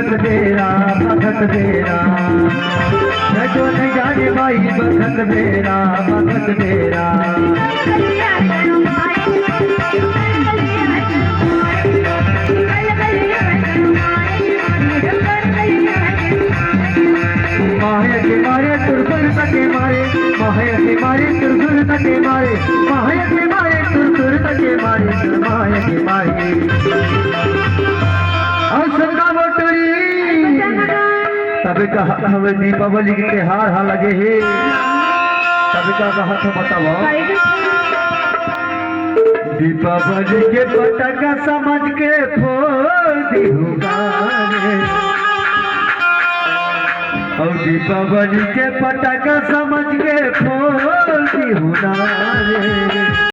बखत बेरा जो न जाने भाई बखत बेरा माहे के मारे तुरतुर तके मारे माहे के मारे तुरतुर तके मारे माहे के मारे तुरतुर तके मारे माहे के मारे तभी कहा हमें दीपावली के त्योहार हाँ लगे है तभी कहा तो बताओ दीपावली के पटाखा समझ के फोड़ दिहूँगा और दीपावली के पटाखा समझ के फोड़ दिहूँगा